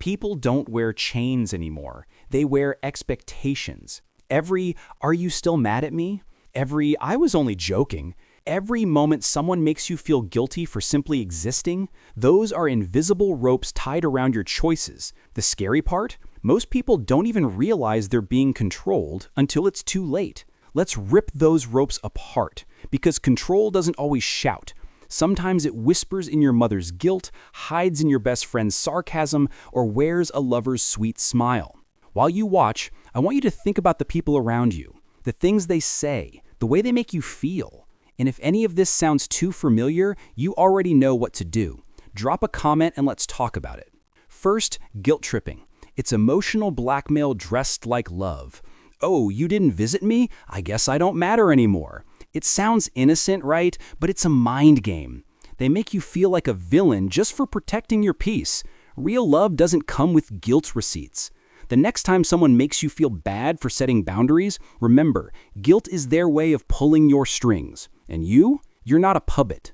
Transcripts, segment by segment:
People don't wear chains anymore. They wear expectations. Every, "Are you still mad at me?" Every, "I was only joking." Every moment someone makes you feel guilty for simply existing, those are invisible ropes tied around your choices. The scary part? Most people don't even realize they're being controlled until it's too late. Let's rip those ropes apart, because control doesn't always shout. Sometimes it whispers in your mother's guilt, hides in your best friend's sarcasm, or wears a lover's sweet smile. While you watch, I want you to think about the people around you, the things they say, the way they make you feel. And if any of this sounds too familiar, you already know what to do. Drop a comment and let's talk about it. First, guilt tripping. It's emotional blackmail dressed like love. "Oh, you didn't visit me? I guess I don't matter anymore." It sounds innocent, right? But it's a mind game. They make you feel like a villain just for protecting your peace. Real love doesn't come with guilt receipts. The next time someone makes you feel bad for setting boundaries, remember, guilt is their way of pulling your strings. And you're not a puppet.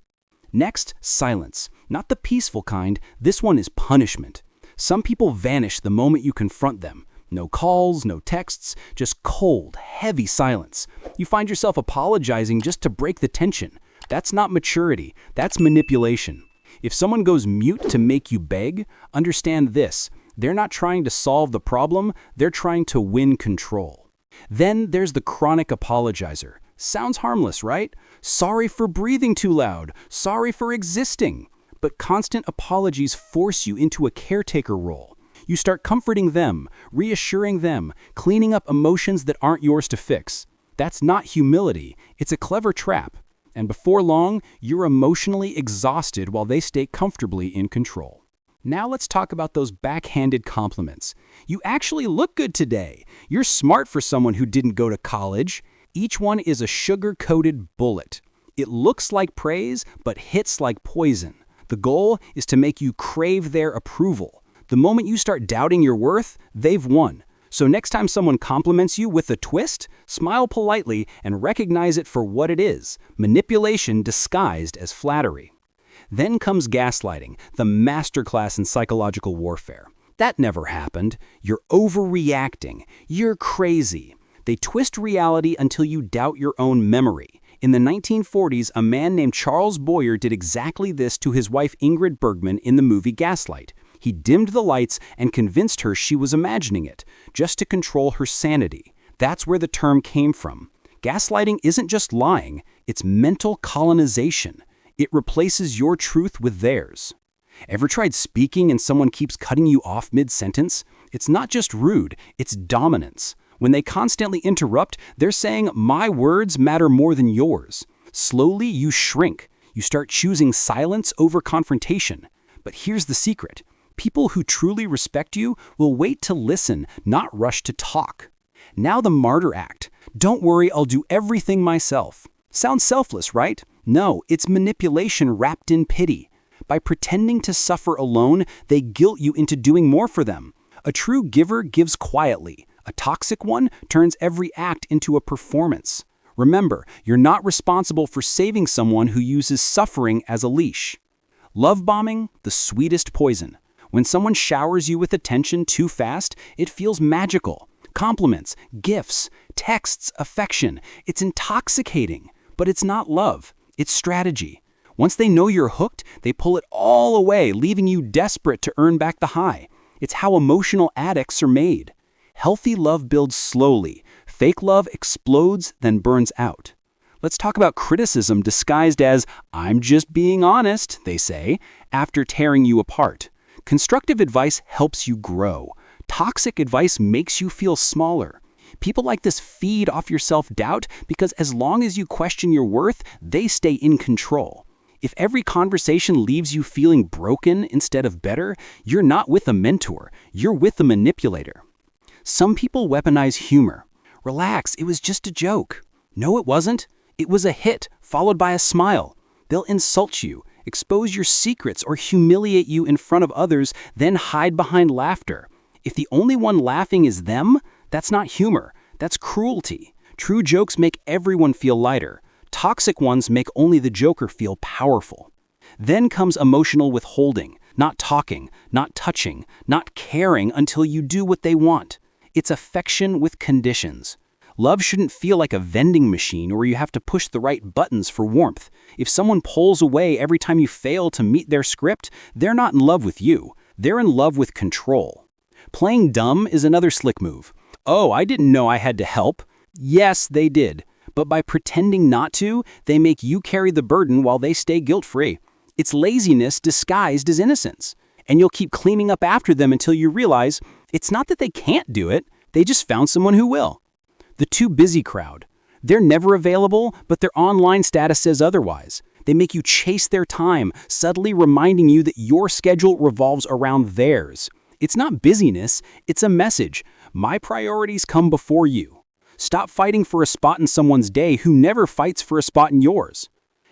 Next, silence. Not the peaceful kind, this one is punishment. Some people vanish the moment you confront them. No calls, no texts, just cold, heavy silence. You find yourself apologizing just to break the tension. That's not maturity, that's manipulation. If someone goes mute to make you beg, understand this. They're not trying to solve the problem, they're trying to win control. Then there's the chronic apologizer. Sounds harmless, right? Sorry for breathing too loud. Sorry for existing. But constant apologies force you into a caretaker role. You start comforting them, reassuring them, cleaning up emotions that aren't yours to fix. That's not humility. It's a clever trap. And before long, you're emotionally exhausted while they stay comfortably in control. Now let's talk about those backhanded compliments. "You actually look good today. You're smart for someone who didn't go to college." Each one is a sugar-coated bullet. It looks like praise, but hits like poison. The goal is to make you crave their approval. The moment you start doubting your worth, they've won. So next time someone compliments you with a twist, smile politely and recognize it for what it is: manipulation disguised as flattery. Then comes gaslighting, the masterclass in psychological warfare. "That never happened. You're overreacting. You're crazy." They twist reality until you doubt your own memory. In the 1940s, a man named Charles Boyer did exactly this to his wife Ingrid Bergman in the movie Gaslight. He dimmed the lights and convinced her she was imagining it, just to control her sanity. That's where the term came from. Gaslighting isn't just lying, it's mental colonization. It replaces your truth with theirs. Ever tried speaking and someone keeps cutting you off mid-sentence? It's not just rude, it's dominance. When they constantly interrupt, they're saying, "My words matter more than yours." Slowly, you shrink. You start choosing silence over confrontation. But here's the secret. People who truly respect you will wait to listen, not rush to talk. Now the martyr act. "Don't worry, I'll do everything myself." Sounds selfless, right? No, it's manipulation wrapped in pity. By pretending to suffer alone, they guilt you into doing more for them. A true giver gives quietly. A toxic one turns every act into a performance. Remember, you're not responsible for saving someone who uses suffering as a leash. Love bombing, the sweetest poison. When someone showers you with attention too fast, it feels magical. Compliments, gifts, texts, affection. It's intoxicating, but it's not love. It's strategy. Once they know you're hooked, they pull it all away, leaving you desperate to earn back the high. It's how emotional addicts are made. Healthy love builds slowly. Fake love explodes, then burns out. Let's talk about criticism disguised as, "I'm just being honest," they say, after tearing you apart. Constructive advice helps you grow. Toxic advice makes you feel smaller. People like this feed off your self-doubt because as long as you question your worth, they stay in control. If every conversation leaves you feeling broken instead of better, you're not with a mentor, you're with a manipulator. Some people weaponize humor. "Relax, it was just a joke." No, it wasn't. It was a hit, followed by a smile. They'll insult you, expose your secrets, or humiliate you in front of others, then hide behind laughter. If the only one laughing is them, that's not humor, that's cruelty. True jokes make everyone feel lighter. Toxic ones make only the joker feel powerful. Then comes emotional withholding, not talking, not touching, not caring until you do what they want. It's affection with conditions. Love shouldn't feel like a vending machine where you have to push the right buttons for warmth. If someone pulls away every time you fail to meet their script, they're not in love with you. They're in love with control. Playing dumb is another slick move. Oh, I didn't know I had to help. Yes, they did. But by pretending not to, they make you carry the burden while they stay guilt-free. It's laziness disguised as innocence. And you'll keep cleaning up after them until you realize it's not that they can't do it, they just found someone who will. The too busy crowd. They're never available, but their online status says otherwise. They make you chase their time, subtly reminding you that your schedule revolves around theirs. It's not busyness, it's a message. My priorities come before you. Stop fighting for a spot in someone's day who never fights for a spot in yours.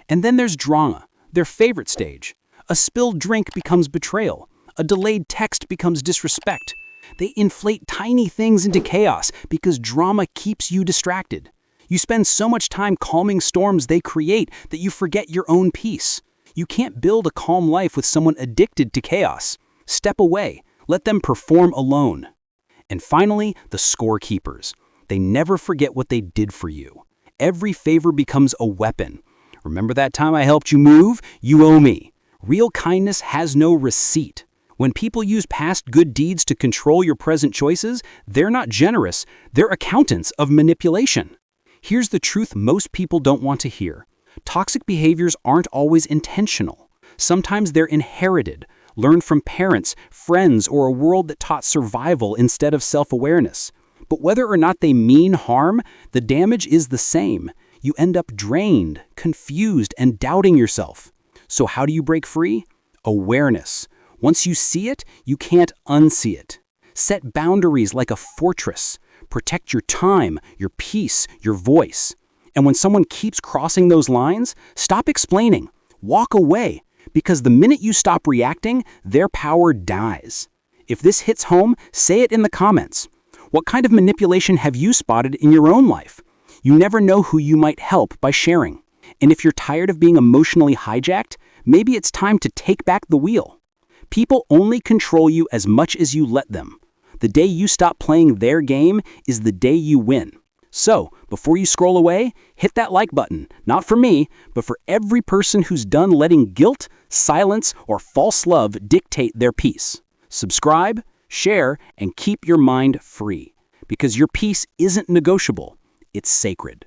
And then there's drama, their favorite stage. A spilled drink becomes betrayal. A delayed text becomes disrespect. They inflate tiny things into chaos because drama keeps you distracted. You spend so much time calming storms they create that you forget your own peace. You can't build a calm life with someone addicted to chaos. Step away. Let them perform alone. And finally, the scorekeepers. They never forget what they did for you. Every favor becomes a weapon. Remember that time I helped you move? You owe me. Real kindness has no receipt. When people use past good deeds to control your present choices, they're not generous, they're accountants of manipulation. Here's the truth most people don't want to hear. Toxic behaviors aren't always intentional. Sometimes they're inherited, learned from parents, friends, or a world that taught survival instead of self-awareness. But whether or not they mean harm, the damage is the same. You end up drained, confused, and doubting yourself. So how do you break free? Awareness. Once you see it, you can't unsee it. Set boundaries like a fortress. Protect your time, your peace, your voice. And when someone keeps crossing those lines, stop explaining. Walk away, because the minute you stop reacting, their power dies. If this hits home, say it in the comments. What kind of manipulation have you spotted in your own life? You never know who you might help by sharing. And if you're tired of being emotionally hijacked, maybe it's time to take back the wheel. People only control you as much as you let them. The day you stop playing their game is the day you win. So, before you scroll away, hit that like button, not for me, but for every person who's done letting guilt, silence, or false love dictate their peace. Subscribe, share, and keep your mind free. Because your peace isn't negotiable, it's sacred.